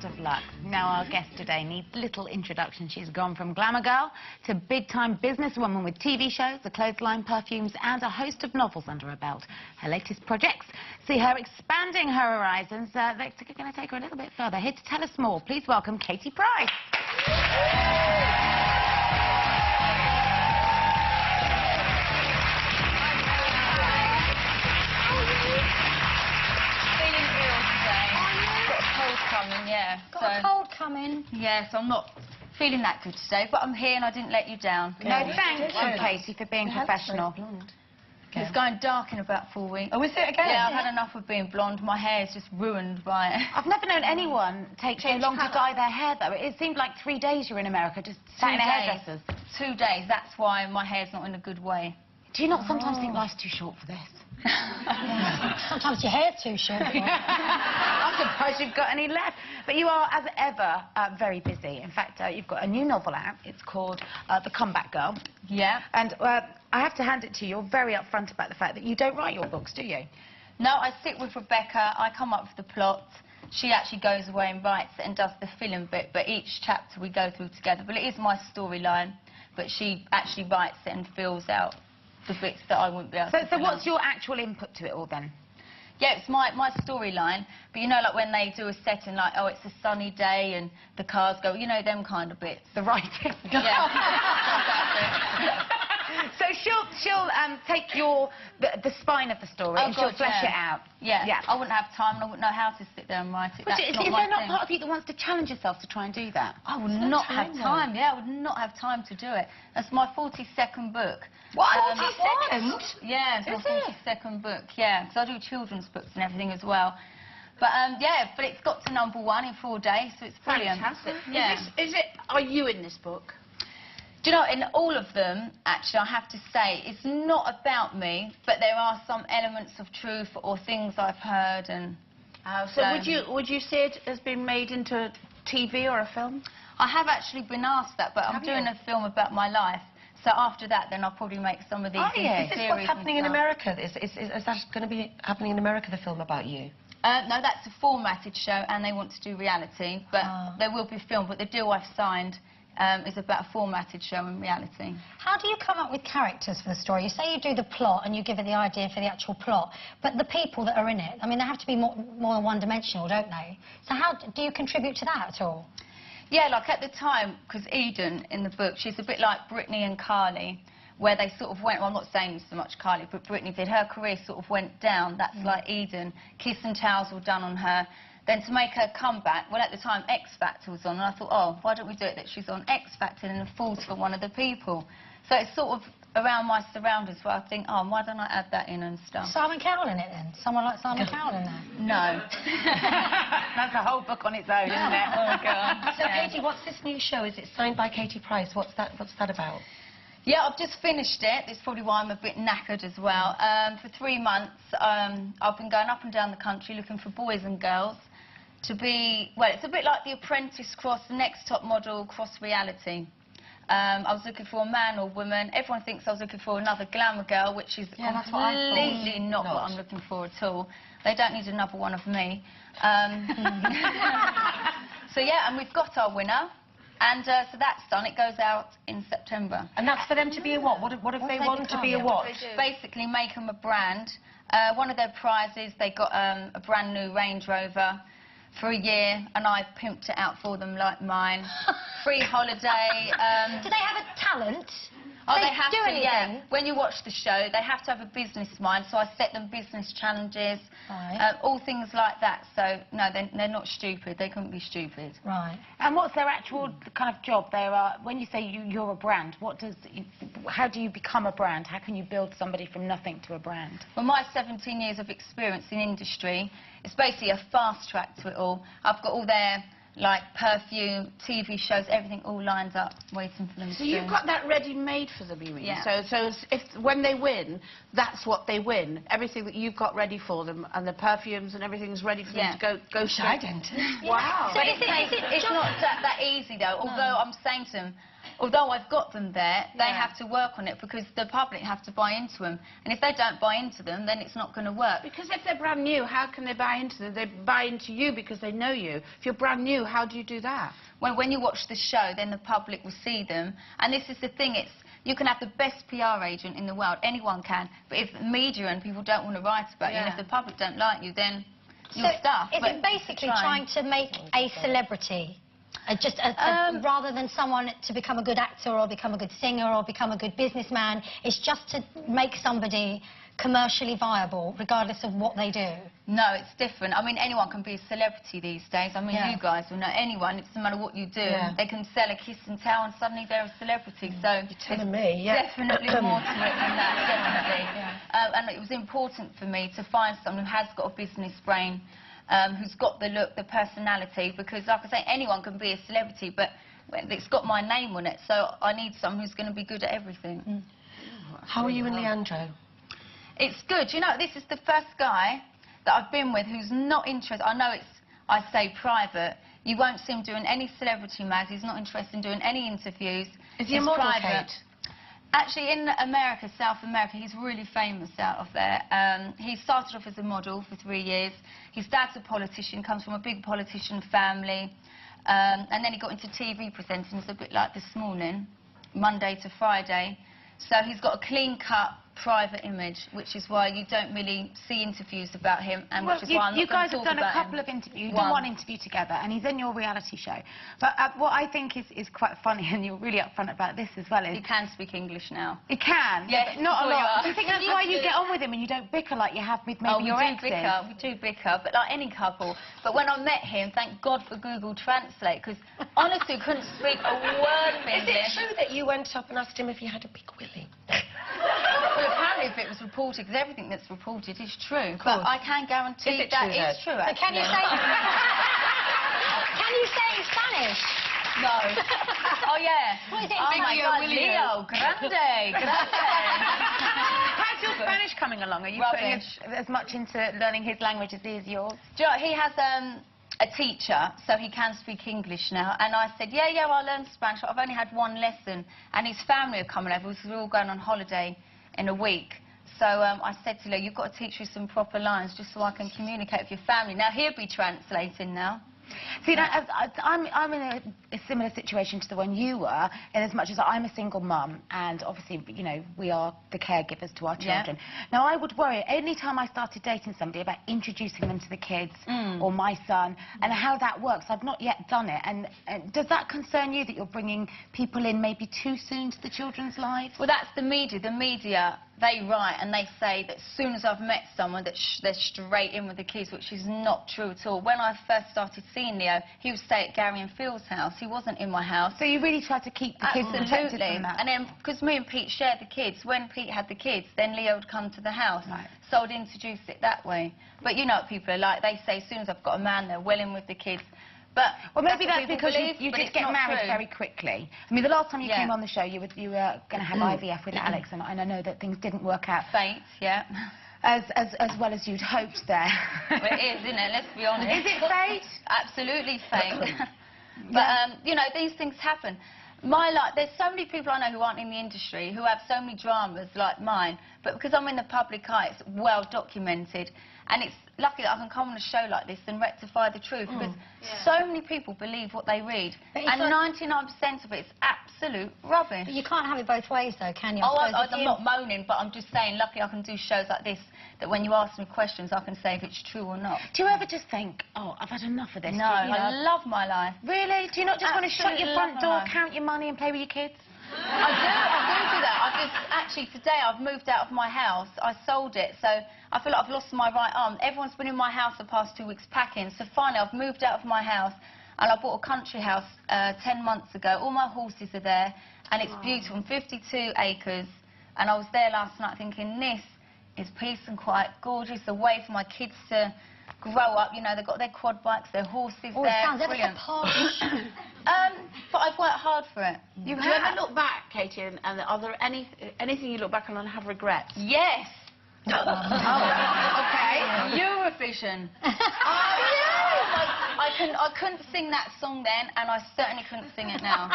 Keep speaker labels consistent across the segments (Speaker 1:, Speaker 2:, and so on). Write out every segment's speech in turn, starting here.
Speaker 1: Of luck. Now our guest today needs little introduction. She's gone from glamour girl to big-time businesswoman with TV shows, a clothesline, perfumes and a host of novels under her belt. Her latest projects see her expanding her horizons. They're going to take her a little bit further. Here to tell us more, please welcome Katie Price.
Speaker 2: Yeah,
Speaker 3: got a cold coming.
Speaker 2: Yeah, so I'm not feeling that good today, but I'm here and I didn't let you down.
Speaker 1: No, thank you, Katie, for being professional.
Speaker 2: It's going dark in about 4 weeks.
Speaker 3: Oh, is it again?
Speaker 2: Yeah, I've had enough of being blonde. My hair is just ruined by it.
Speaker 1: I've never known anyone take so long to dye their hair, though. It seemed like 3 days you were in America, just sat in a hairdresser's.
Speaker 2: 2 days, that's why my hair's not in a good way.
Speaker 1: Do you not sometimes think life's too short for this?
Speaker 3: Sometimes your hair's too short.
Speaker 1: I'm surprised you've got any left. But you are, as ever, very busy. In fact, you've got a new novel out. It's called The Comeback Girl.
Speaker 2: Yeah.
Speaker 1: And I have to hand it to you. You're very upfront about the fact that you don't write your books, do you?
Speaker 2: No, I sit with Rebecca. I come up with the plot. She actually goes away and writes it and does the film bit. But each chapter we go through together. But it is my storyline. But she actually writes it and fills out the bits that I wouldn't be able to.
Speaker 1: So what's your actual input to it all then?
Speaker 2: Yeah, it's my storyline, but you know, like when they do a setting, like, oh, it's a sunny day and the cars go, you know, them kind of bits.
Speaker 1: The writing.
Speaker 2: Yeah.
Speaker 1: So she'll take the spine of the story and she'll flesh it out.
Speaker 2: Yeah. Yeah. I wouldn't have time and I wouldn't know how to sit there and write it.
Speaker 1: But is there not part of you that wants to challenge yourself to try and do that?
Speaker 2: I would not have time. Yeah, I would not have time to do it. That's my 42nd book.
Speaker 1: What? 42nd?
Speaker 2: Yeah, it's my 42nd book. Yeah, because I do children's books and everything as well. But yeah, but it's got to #1 in 4 days, so it's brilliant.
Speaker 1: Fantastic.
Speaker 2: Yeah.
Speaker 1: Are you in this book?
Speaker 2: Do you know, in all of them, actually, I have to say, it's not about me, but there are some elements of truth or things I've heard and...
Speaker 4: So would you say it has been made into TV or a film?
Speaker 2: I have actually been asked that, but I'm doing a film about my life. So after that, then I'll probably make some of these series.
Speaker 3: Is this what's happening in America? Is that going to be happening in America, the film about you?
Speaker 2: No, that's a formatted show, and they want to do reality, but there will be film. But the deal I've signed is about a formatted show and reality.
Speaker 3: How do you come up with characters for the story? You say you do the plot and you give it the idea for the actual plot, but the people that are in it, I mean, they have to be more than one-dimensional, don't they? So how do you contribute to that at all?
Speaker 2: Yeah, like at the time, because Eden in the book, she's a bit like Brittany and Carly, where they sort of went, well, I'm not saying so much Carly, but Brittany did. Her career sort of went down. That's like Eden. Kiss and towels were done on her. Then to make her comeback, well, at the time, X Factor was on, and I thought, oh, why don't we do it that she's on X Factor and falls for one of the people? So it's sort of around my surroundings where I think, oh, why don't I add that in and stuff?
Speaker 3: Simon Cowell in it, then? Someone like Simon Cowell in there?
Speaker 2: No.
Speaker 1: That's a whole book on its own, isn't it?
Speaker 2: Oh, God.
Speaker 3: So, Katie, what's this new show? Is it signed by Katie Price? What's that about?
Speaker 2: Yeah, I've just finished it. That's probably why I'm a bit knackered as well. For 3 months, I've been going up and down the country looking for boys and girls to be, well, it's a bit like The Apprentice cross Next Top Model cross reality. I was looking for a man or woman. Everyone thinks I was looking for another glamour girl, which is completely not what I'm looking for at all. They don't need another one of me. So yeah, and we've got our winner. And so that's done. It goes out in September.
Speaker 3: And that's for them to be a what? What if they want to be a what?
Speaker 2: Basically make them a brand. One of their prizes, they got a brand new Range Rover for a year, and I pimped it out for them like mine. Free holiday.
Speaker 3: Do they have a talent?
Speaker 2: Oh, they have to, yeah. When you watch the show, they have to have a business mind, so I set them business challenges, all things like that. So, no, they're not stupid. They couldn't be stupid.
Speaker 1: Right. And what's their actual kind of job? When you say you're a brand, how do you become a brand? How can you build somebody from nothing to a brand?
Speaker 2: Well, my 17 years of experience in industry, it's basically a fast track to it all. I've got all their like perfume, TV shows, everything all lines up, waiting for them to do.
Speaker 4: So you've got that ready-made for them, you mean?
Speaker 2: Yeah.
Speaker 4: So when they win, that's what they win. Everything that you've got ready for them, and the perfumes and everything's ready for them to go straight.
Speaker 3: Dentist.
Speaker 4: Wow.
Speaker 2: So it's not that easy, though, although I'm saying to them, although I've got them there, they
Speaker 4: Yeah.
Speaker 2: have to work on it because the public have to buy into them. And if they don't buy into them, then it's not going to work.
Speaker 4: Because if they're brand new, how can they buy into them? They buy into you because they know you. If you're brand new, how do you do that?
Speaker 2: When you watch the show, then the public will see them. And this is the thing, you can have the best PR agent in the world, anyone can, but if media and people don't want to write about you, and if the public don't like you, then you're stuffed.
Speaker 3: Is it basically trying to make a celebrity? Rather than someone to become a good actor or become a good singer or become a good businessman, it's just to make somebody commercially viable, regardless of what they do?
Speaker 2: No, it's different. I mean, anyone can be a celebrity these days. I mean,
Speaker 3: Yeah.
Speaker 2: you guys will know anyone. It doesn't matter what you do.
Speaker 5: Yeah.
Speaker 2: They can sell a kiss and tell and suddenly they're a celebrity. So
Speaker 5: You're telling me, yeah.
Speaker 2: definitely more to it than that, definitely. And it was important for me to find someone who has got a business brain, who's got the look, the personality, because like I say, anyone can be a celebrity, but it's got my name on it, so I need someone who's going to be good at everything.
Speaker 5: How are you and Leandro?
Speaker 2: It's good. You know, this is the first guy that I've been with who's not interested. I know I say private. You won't see him doing any celebrity mags. He's not interested in doing any interviews.
Speaker 5: Is he a
Speaker 2: It's
Speaker 5: model,
Speaker 2: private.
Speaker 5: Kate?
Speaker 2: Actually, in America, South America, he's really famous out of there. He started off as a model for 3 years. His dad's a politician, comes from a big politician family. And then he got into TV presenting. It's a bit like This Morning, Monday to Friday. So he's got a clean-cut, private image, which is why you don't really see interviews about him, and which is why I'm
Speaker 1: you
Speaker 2: not going
Speaker 1: guys
Speaker 2: to
Speaker 1: have
Speaker 2: talk
Speaker 1: done a
Speaker 2: about
Speaker 1: couple
Speaker 2: him.
Speaker 1: of interviews. You've done one interview together, and he's in your reality show. But what I think is quite funny, and you're really upfront about this as well, is
Speaker 2: He can speak English now.
Speaker 1: he can,
Speaker 2: Yes,
Speaker 1: but not a
Speaker 2: sure you
Speaker 1: lot.
Speaker 2: are.
Speaker 1: Do you think that's why you get on with him and you don't bicker like you have with maybe
Speaker 2: Oh, we
Speaker 1: your
Speaker 2: do
Speaker 1: exes?
Speaker 2: bicker, we do bicker, but like any couple. But when I met him, thank God for Google Translate, because honestly, I couldn't speak a word of
Speaker 5: Is
Speaker 2: English.
Speaker 5: it true that you went up and asked him if he had a big willy?
Speaker 2: Well, apparently, if it was reported, because everything that's reported is true, but I can guarantee
Speaker 5: Is it
Speaker 2: that
Speaker 5: true,
Speaker 2: is
Speaker 5: though?
Speaker 2: true.
Speaker 3: So can you say... Can you say in Spanish?
Speaker 2: No. Oh, yeah.
Speaker 3: What is it?
Speaker 2: Oh, my
Speaker 3: Leo
Speaker 2: God,
Speaker 3: Williams.
Speaker 2: Leo, grande.
Speaker 1: How's your Spanish coming along? Are you putting
Speaker 2: Rubbish.
Speaker 1: as much into learning his language as he is yours?
Speaker 2: Do you know, he has a teacher, so he can speak English now. And I said, yeah, I'll learn Spanish. I've only had one lesson. And his family are coming over, because we're all going on holiday in a week. So I said to Leo, you've got to teach me some proper lines just so I can communicate with your family. Now, he'll be translating now.
Speaker 1: See, I'm in a similar situation to the one you were, in as much as I'm a single mum, and obviously, you know, we are the caregivers to our children. Now, I would worry any time I started dating somebody about introducing them to the kids or my son, and how that works. I've not yet done it. And does that concern you, that you're bringing people in maybe too soon to the children's lives?
Speaker 2: Well, that's the media. The media, they write and they say that as soon as I've met someone, that they're straight in with the kids, which is not true at all. When I first started seeing Leo, he would stay at Gary and Phil's house. He wasn't in my house.
Speaker 1: So you really try to keep the kids protected from that?
Speaker 2: And then, because me and Pete shared the kids, when Pete had the kids, then Leo would come to the house.
Speaker 1: Right.
Speaker 2: So I'd introduce it that way. But you know what people are like. They say as soon as I've got a man, they're well in with the kids. But
Speaker 1: Well, maybe
Speaker 2: what
Speaker 1: that's
Speaker 2: people
Speaker 1: because
Speaker 2: believe,
Speaker 1: you
Speaker 2: but
Speaker 1: did
Speaker 2: it's
Speaker 1: get
Speaker 2: not
Speaker 1: married
Speaker 2: true.
Speaker 1: very quickly. I mean, the last time you
Speaker 2: Yeah.
Speaker 1: came on the show, you were going to have IVF with Alex, and I know that things didn't work out
Speaker 2: Fate, yeah.
Speaker 1: as well as you'd hoped there.
Speaker 2: Well, it is, isn't it? Let's be honest.
Speaker 1: Is it fate?
Speaker 2: Absolutely fate. But, you know, these things happen. My life, there's so many people I know who aren't in the industry, who have so many dramas like mine, but because I'm in the public eye, it's well documented. And it's lucky that I can come on a show like this and rectify the truth, because so many people believe what they read.
Speaker 3: But it's
Speaker 2: And
Speaker 3: like-
Speaker 2: 99% of it is absolute rubbish.
Speaker 3: But you can't have it both ways, though, can you? I
Speaker 2: Oh,
Speaker 3: suppose if
Speaker 2: I'm
Speaker 3: you-
Speaker 2: not moaning, but I'm just saying, lucky I can do shows like this, that when you ask me questions, I can say if it's true or not.
Speaker 1: Do you ever just think, oh, I've had enough of this?
Speaker 2: No,
Speaker 1: You know,
Speaker 2: I love my life.
Speaker 1: really? Do you not just want to shut your
Speaker 2: Absolutely
Speaker 1: front
Speaker 2: love
Speaker 1: door,
Speaker 2: my life.
Speaker 1: count your money, and play with your kids?
Speaker 2: I do that. I've just, actually, today I've moved out of my house. I sold it, so I feel like I've lost my right arm. Everyone's been in my house the past 2 weeks packing, so finally I've moved out of my house, and I bought a country house 10 months ago. All my horses are there, and it's beautiful, 52 acres, and I was there last night thinking, this is peace and quiet, gorgeous, a way for my kids to grow up. You know, they've got their quad bikes, their horses
Speaker 3: Oh, it
Speaker 2: there.
Speaker 3: sounds ever so
Speaker 2: Brilliant.
Speaker 3: posh.
Speaker 2: But I've worked hard for it.
Speaker 4: Do you ever look back, Katie, and are there anything you look back on and have regrets?
Speaker 2: Yes.
Speaker 1: Okay.
Speaker 2: Eurovision.
Speaker 3: Oh,
Speaker 2: Oh, yes! I couldn't sing that song then, and I certainly couldn't sing it now.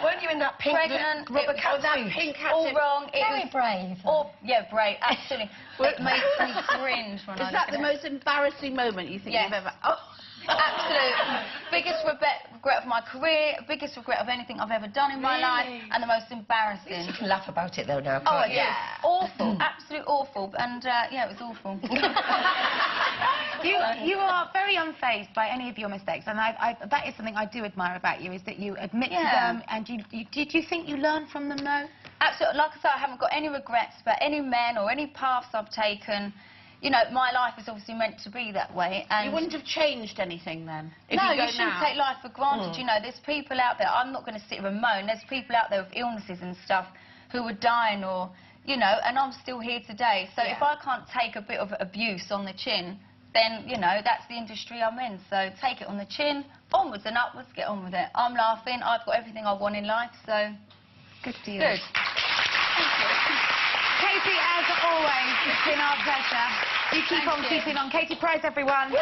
Speaker 5: Weren't you in that pink
Speaker 2: Pregnant,
Speaker 5: rubber
Speaker 2: it-
Speaker 5: cat
Speaker 4: that
Speaker 5: suit?
Speaker 4: pink
Speaker 2: all
Speaker 4: hat.
Speaker 2: wrong. It
Speaker 3: Very
Speaker 2: was
Speaker 3: brave.
Speaker 2: all, yeah, brave, absolutely. It makes me cringe when I
Speaker 4: Is that
Speaker 2: look
Speaker 4: the
Speaker 2: at it.
Speaker 4: most embarrassing moment you think
Speaker 2: Yes.
Speaker 4: you've ever... Oh.
Speaker 2: Absolute biggest regret of my career, biggest regret of anything I've ever done in my life, and the most embarrassing.
Speaker 5: You can laugh about it though now,
Speaker 2: Oh,
Speaker 5: can't you?
Speaker 2: yeah, awful, absolute awful, and yeah, it was awful.
Speaker 1: You are very unfazed by any of your mistakes, and that is something I do admire about you, is that you admit to
Speaker 2: Yeah.
Speaker 1: them, and did you think you learned from them, though?
Speaker 2: Absolutely, like I said, I haven't got any regrets about any men or any paths I've taken. You know, my life is obviously meant to be that way. And
Speaker 4: You wouldn't have changed anything then? If
Speaker 2: no,
Speaker 4: you, go
Speaker 2: you shouldn't
Speaker 4: now?
Speaker 2: take life for granted. You know, there's people out there, I'm not going to sit here and moan, there's people out there with illnesses and stuff who are dying or, you know, and I'm still here today. So if I can't take a bit of abuse on the chin, then, you know, that's the industry I'm in. So take it on the chin, onwards and upwards, get on with it. I'm laughing, I've got everything I want in life, so
Speaker 1: Good to you.
Speaker 2: good.
Speaker 1: Katie, as always, it's been our pleasure. You keep
Speaker 2: Thank
Speaker 1: on
Speaker 2: you.
Speaker 1: keeping on. Katie Price, everyone.